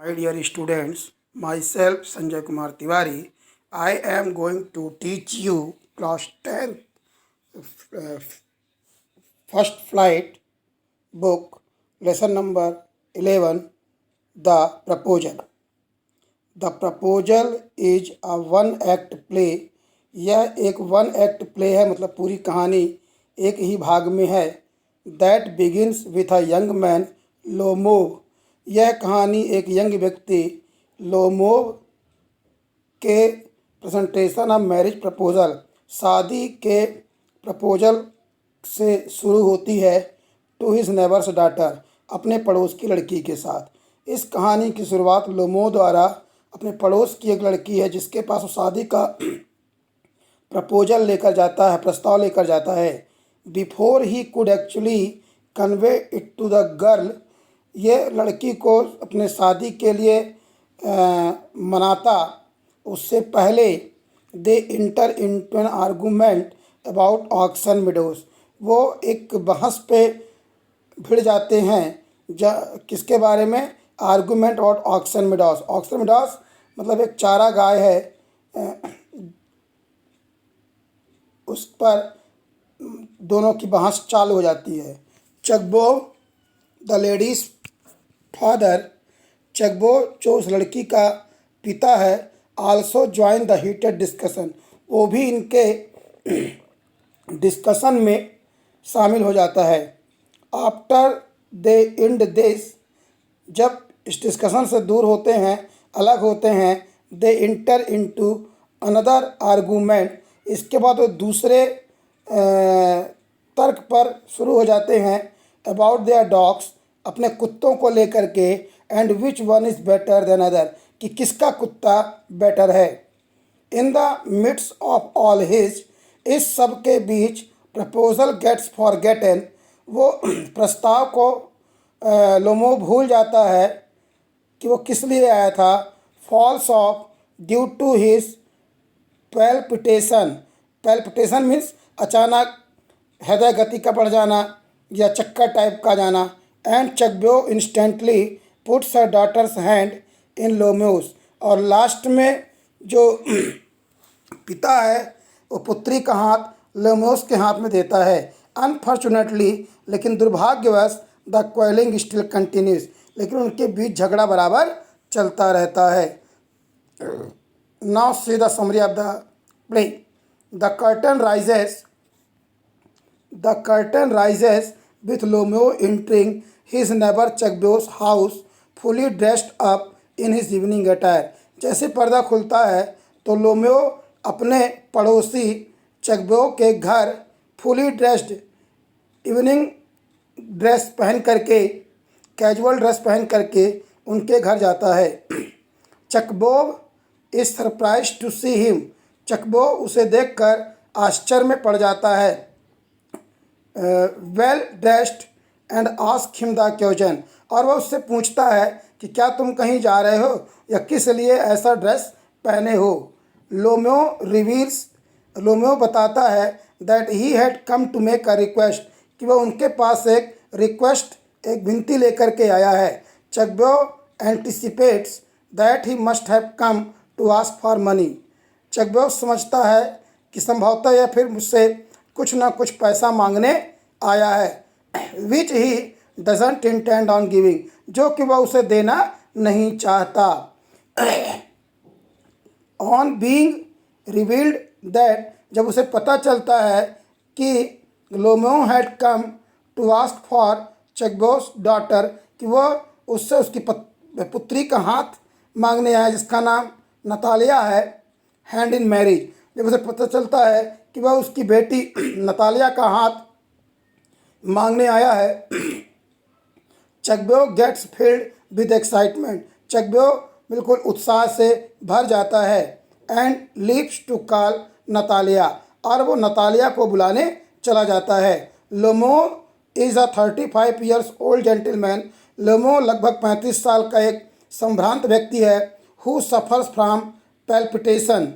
My dear students, myself Sanjay Kumar Tiwari, I am going to teach you class 10 uh, first flight book lesson number 11 The Proposal. The Proposal is a one act play. यह एक one act play है, मतलब पूरी कहानी एक ही भाग में है. That begins with a young man Lomov. यह कहानी एक यंग व्यक्ति लोमोव के प्रेजेंटेशन ऑफ मैरिज प्रपोजल, शादी के प्रपोजल से शुरू होती है. टू हिज नेबर्स डाटर, अपने पड़ोस की लड़की के साथ. इस कहानी की शुरुआत लोमो द्वारा अपने पड़ोस की एक लड़की है जिसके पास वो शादी का प्रपोजल लेकर जाता है, प्रस्ताव लेकर जाता है. Before he could actually convey it to the girl, ये लड़की को अपने शादी के लिए मनाता उससे पहले they enter into an argument about Oxen Meadows. वो एक बहस पे भिड़ जाते हैं. किसके बारे में? Argument about Oxen Meadows. Oxen Meadows मतलब एक चारा गाय है, उस पर दोनों की बहस चालू हो जाती है. चकबो द लेडीज फादर, चकबो जो उस लड़की का पिता है, also join the heated discussion, वो भी इनके डिस्कशन में शामिल हो जाता है. आफ्टर दे इंड दिस, जब इस डिस्कशन से दूर होते हैं, अलग होते हैं, दे इंटर इनटू अनदर आर्गूमेंट, इसके बाद वो दूसरे तर्क पर शुरू हो जाते हैं. अबाउट देयर डॉग्स, अपने कुत्तों को लेकर के. And which one is better than other, कि किसका कुत्ता बेटर है. In the midst of all his, इस सब के बीच प्रपोजल गेट्स फॉरगेटन, वो प्रस्ताव को लोमो भूल जाता है कि वो किस लिए आया था. Falls off due to his palpitation. Palpitation means अचानक हृदय गति का बढ़ जाना या चक्कर टाइप का जाना. एंड चकबो instantly puts her daughter's hand in Lomov's, और लास्ट में जो पिता है वो पुत्री का हाथ लोमोस के हाथ में देता है. अनफॉर्चुनेटली, लेकिन दुर्भाग्यवश, द क्वेलिंग स्टिल कंटिन्यूज, लेकिन उनके बीच झगड़ा बराबर चलता रहता है. Now see the summary of the play. The curtain rises with Lomo entering his neighbor Chakbo's house fully dressed up in his evening attire. जैसे पर्दा खुलता है तो लोमो अपने पड़ोसी चकबो के घर फुली ड्रेस्ड, इवनिंग ड्रेस पहन करके, कैजुअल ड्रेस पहन करके उनके घर जाता है. चकबो is surprise to see him, चकबो उसे देखकर आश्चर्य में पड़ जाता है. Well dressed and ask him the question, और वह उससे पूछता है कि क्या तुम कहीं जा रहे हो या किस लिए ऐसा ड्रेस पहने हो. लोमो बताता है that he had come to make a request, कि वह उनके पास एक रिक्वेस्ट, एक विनती लेकर के आया है. चकबो anticipates that he must have come to ask for money. चकबो समझता है कि संभवतः यह फिर मुझसे कुछ ना कुछ पैसा मांगने आया है. Which he doesn't intend on giving, जो कि वह उसे देना नहीं चाहता. ऑन बीइंग रिवील्ड दैट, जब उसे पता चलता है कि Lomov had come to ask for Chubukov's daughter, कि वह उससे उसकी पुत्री का हाथ मांगने आया जिसका नाम नतालिया है, हैंड इन मैरिज. जब उसे पता चलता है कि वह उसकी बेटी नतालिया का हाथ मांगने आया है, चकबो गेट्स फिल्ड विद एक्साइटमेंट, चकबो बिल्कुल उत्साह से भर जाता है. And leaves to call Natalia, और वो नतालिया को बुलाने चला जाता है. Lomov is a 35 years old gentleman, Lomov लगभग 35 साल का एक संभ्रांत व्यक्ति है. हु सफ़र्स फ्रॉम पैल्पिटेशन,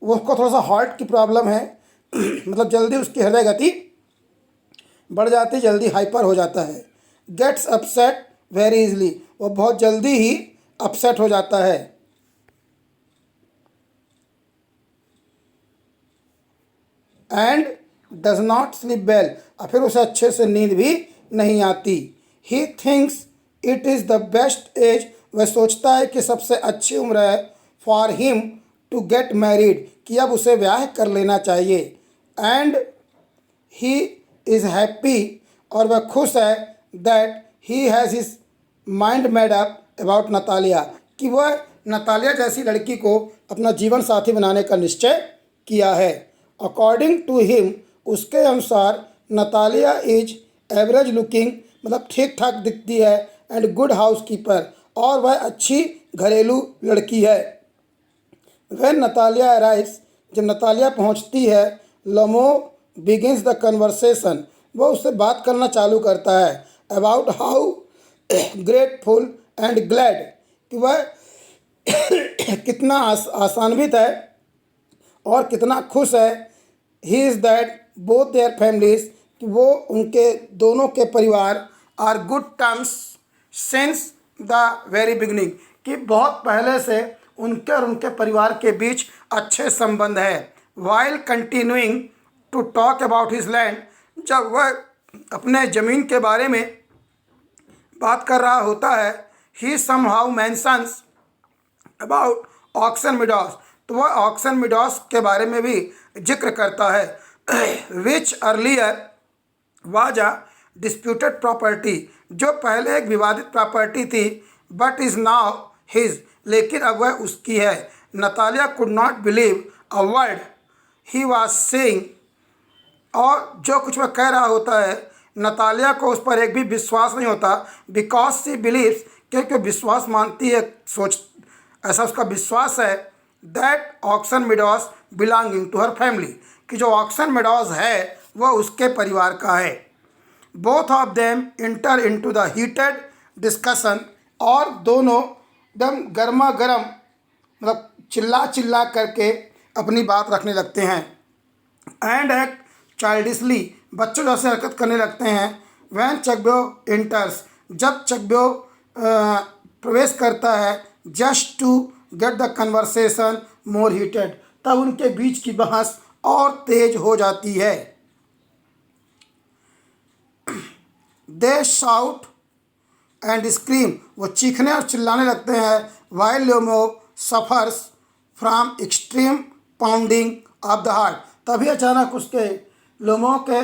वो उसको थोड़ा सा हार्ट की प्रॉब्लम है, मतलब जल्दी उसकी हृदय गति बढ़ जाती है, जल्दी हाइपर हो जाता है. गेट्स अपसेट वेरी इजली, वो बहुत जल्दी ही अपसेट हो जाता है। And does not sleep well, और फिर उसे अच्छे से नींद भी नहीं आती। He thinks it is the best age, वह सोचता है कि सबसे अच्छी उम्र है for him to get married, कि अब उसे ब्याह कर लेना चाहिए। एंड ही इज़ हैप्पी, और वह खुश है that he has his mind made up about Natalia, कि वह नतालिया जैसी लड़की को अपना जीवन साथी बनाने का निश्चय किया है। अकॉर्डिंग टू हिम, उसके अनुसार नतालिया इज एवरेज लुकिंग, मतलब ठीक ठाक दिखती है, एंड गुड हाउस कीपर, और वह अच्छी घरेलू लड़की है। व्हेन नतालिया अराइव्स, जब नतालिया पहुंचती है, लमो बिगिंस द कन्वर्सेशन, वह उससे बात करना चालू करता है about how grateful and glad, कि वह कितना आसान्वित है और कितना खुश है। He is that both their families, कि वो उनके दोनों के परिवार are good terms since the very beginning, कि बहुत पहले से उनके और उनके परिवार के बीच अच्छे संबंध है। While continuing to talk about his land, जब वह अपने ज़मीन के बारे में बात कर रहा होता है, ही समहाउ मेंशंस अबाउट ऑक्सन मिडॉस, तो वह ऑक्सन मिडॉस के बारे में भी जिक्र करता है। Which earlier was a disputed property, जो पहले एक विवादित प्रॉपर्टी थी, बट इज़ नाउ हिज, लेकिन अब वह उसकी है। Natalia could not believe a word he was saying, और जो कुछ वह कह रहा होता है, नतालिया को उस पर एक भी विश्वास नहीं होता। बिकॉज सी बिलीव्स, क्योंकि विश्वास मानती है, सोच ऐसा उसका विश्वास है, that Oxen Meadows belonging to her family, कि जो ऑक्सन मिडॉस है वह उसके परिवार का है। Both of them inter into the heated discussion, और दोनों एकदम गर्मा गर्म, मतलब चिल्ला चिल्ला करके अपनी बात रखने लगते हैं। एंड एक्ट चाइल्डिशली, बच्चों जैसे हरकत करने लगते हैं। वैन चकब्यो इंटर्स, जब चकब्यो प्रवेश करता है, just to get the conversation more heated, तब उनके बीच की बहस और तेज हो जाती है। दे शाउट एंड स्क्रीम, वो चीखने और चिल्लाने लगते हैं। While Lomov suffers from extreme pounding of the heart, तभी अचानक उसके लोमो के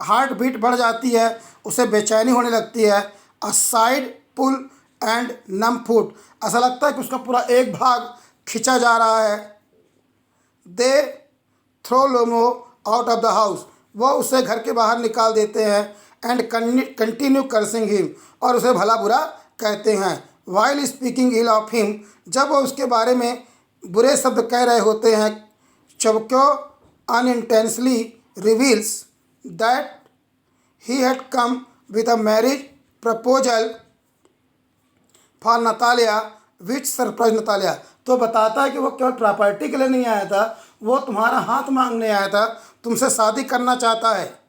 हार्ट बीट बढ़ जाती है, उसे बेचैनी होने लगती है। A side pull and numb foot, ऐसा लगता है कि उसका पूरा एक भाग खींचा जा रहा है। They throw Lomov out of the house, वह उसे घर के बाहर निकाल देते हैं। एंड कंटिन्यू कर्सिंग हिम, और उसे भला बुरा कहते हैं। While speaking ill of him, जब वह उसके बारे में बुरे शब्द कह रहे होते हैं, Chubukov unintentionally reveals that he had come with a marriage proposal for Natalia which surprise Natalia, तो बताता है कि वो केवल प्रॉपर्टी के लिए नहीं आया था, वो तुम्हारा हाथ मांगने आया था, तुमसे शादी करना चाहता है।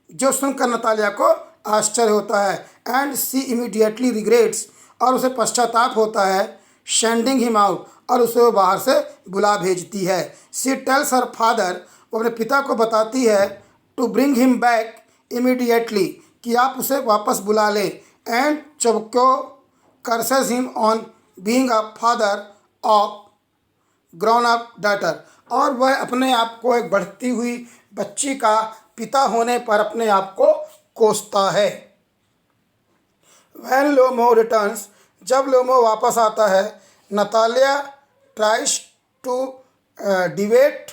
जो सुनकर नतालिया को आश्चर्य होता है। एंड सी इमीडिएटली रिग्रेट्स, और उसे पश्चाताप होता है। सेंडिंग हिम आउट, और उसे वो बाहर से बुला भेजती है। सी टेल्स हर फादर, वो अपने पिता को बताती है, to bring him back immediately, कि आप उसे वापस बुला लें। And Chubukov curses him on being a father of grown up daughter, और वह अपने आप को एक बढ़ती हुई बच्ची का पिता होने पर अपने आप को कोसता है। वैन लोमो रिटर्न्स, जब लोमो वापस आता है, Natalia tries to debate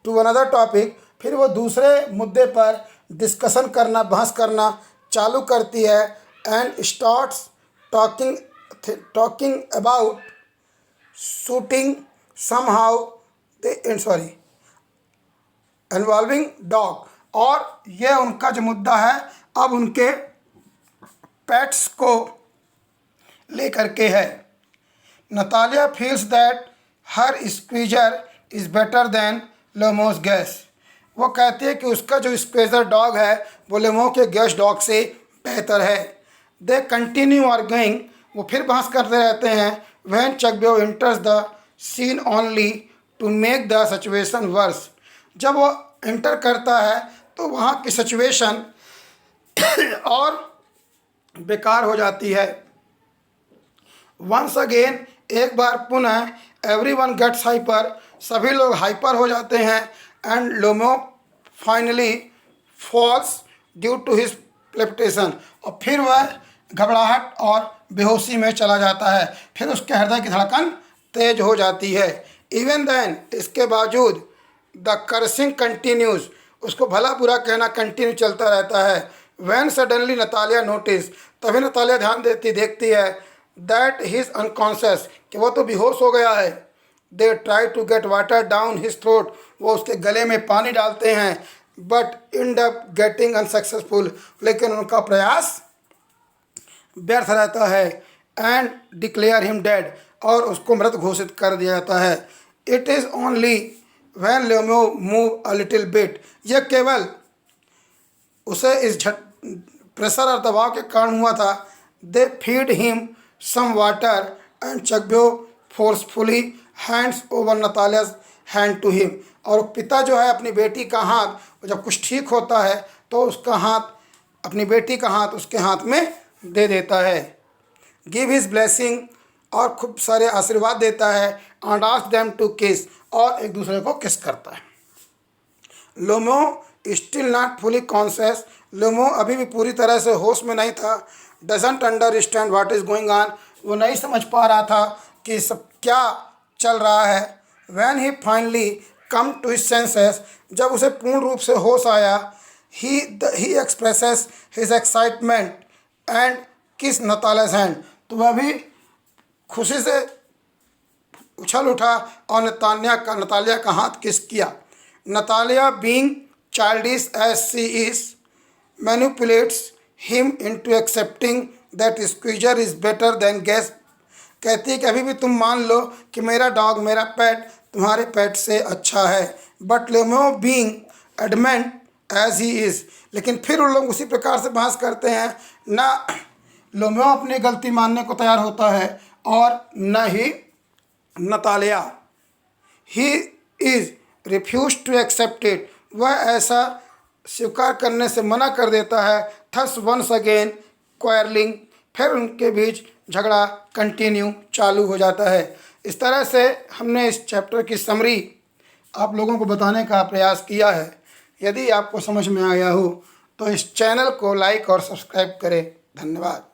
to another topic, फिर वो दूसरे मुद्दे पर डिस्कशन करना, बहस करना चालू करती है। And starts talking about shooting somehow involving dog, और यह उनका जो मुद्दा है अब उनके पेट्स को लेकर के है। Natalia feels that her Squeezer is better than Lomov's Guess, वो कहती है कि उसका जो स्क्वीजर डॉग है वो लोमो के गैस डॉग से बेहतर है। दे कंटिन्यू आर्ग्यूइंग, वो फिर बहस करते रहते हैं। व्हेन चकबेओ enters the scene only to make the situation worse, जब वो एंटर करता है तो वहाँ की सिचुएशन और बेकार हो जाती है। वंस अगेन, एक बार पुनः, एवरीवन गेट्स हाइपर, सभी लोग हाइपर हो जाते हैं। And Lomov finally falls due to his palpitation, और फिर वह घबराहट और बेहोशी में चला जाता है। फिर उसके हृदय की धड़कन तेज हो जाती है। इवन देन, इसके बावजूद, द कर्सिंग कंटिन्यूज, उसको भला बुरा कहना कंटिन्यू चलता रहता है। व्हेन सडनली नतालिया नोटिस, तभी नतालिया ध्यान देखती है दैट ही इज अनकॉन्शियस, कि वो तो बेहोश हो गया है। They try to get water down his throat, वो उसके गले में पानी डालते हैं, but end up getting unsuccessful, लेकिन उनका प्रयास व्यर्थ रहता है। एंड डिक्लेयर हिम डेड, और उसको मृत घोषित कर दिया जाता है। It is only when Lomov move a little bit, यह केवल उसे इस प्रेशर और दबाव के कारण हुआ था। They feed him some water and चकबेओ forcefully hands over Natalia's hand to him, और पिता जो है अपनी बेटी का हाथ, जब कुछ ठीक होता है तो उसका हाथ, अपनी बेटी का हाथ उसके हाथ में दे देता है। गिव हिज ब्लेसिंग, और खूब सारे आशीर्वाद देता है। एंड आस्क देम टू किस, और एक दूसरे को किस करता है। लोमो स्टिल नॉट फुली कॉन्शियस, लोमो अभी भी पूरी तरह से होश में नहीं था। Doesn't understand what is going on, वो नहीं समझ पा रहा था कि सब क्या चल रहा है। When he finally come to his senses, जब उसे पूर्ण रूप से होश आया, he expresses his excitement and kiss Natalia's hand, तो वह भी खुशी से उछल उठा और नतालिया का हाथ किस किया। Natalia being childish as she is manipulates him into accepting that Squeezer is better than Guess, कहती है कि अभी भी तुम मान लो कि मेरा डॉग, मेरा पेट तुम्हारे पेट से अच्छा है। But Lomov being adamant as he is, लेकिन फिर उन लोग उसी प्रकार से बहस करते हैं। ना लोमो अपनी गलती मानने को तैयार होता है और न ही Natalia. He is refuse to accept it, वह ऐसा स्वीकार करने से मना कर देता है। थस वंस अगेन क्वारलिंग, फिर उनके बीच झगड़ा कंटिन्यू चालू हो जाता है। इस तरह से हमने इस चैप्टर की समरी आप लोगों को बताने का प्रयास किया है। यदि आपको समझ में आया हो तो इस चैनल को लाइक और सब्सक्राइब करें। धन्यवाद।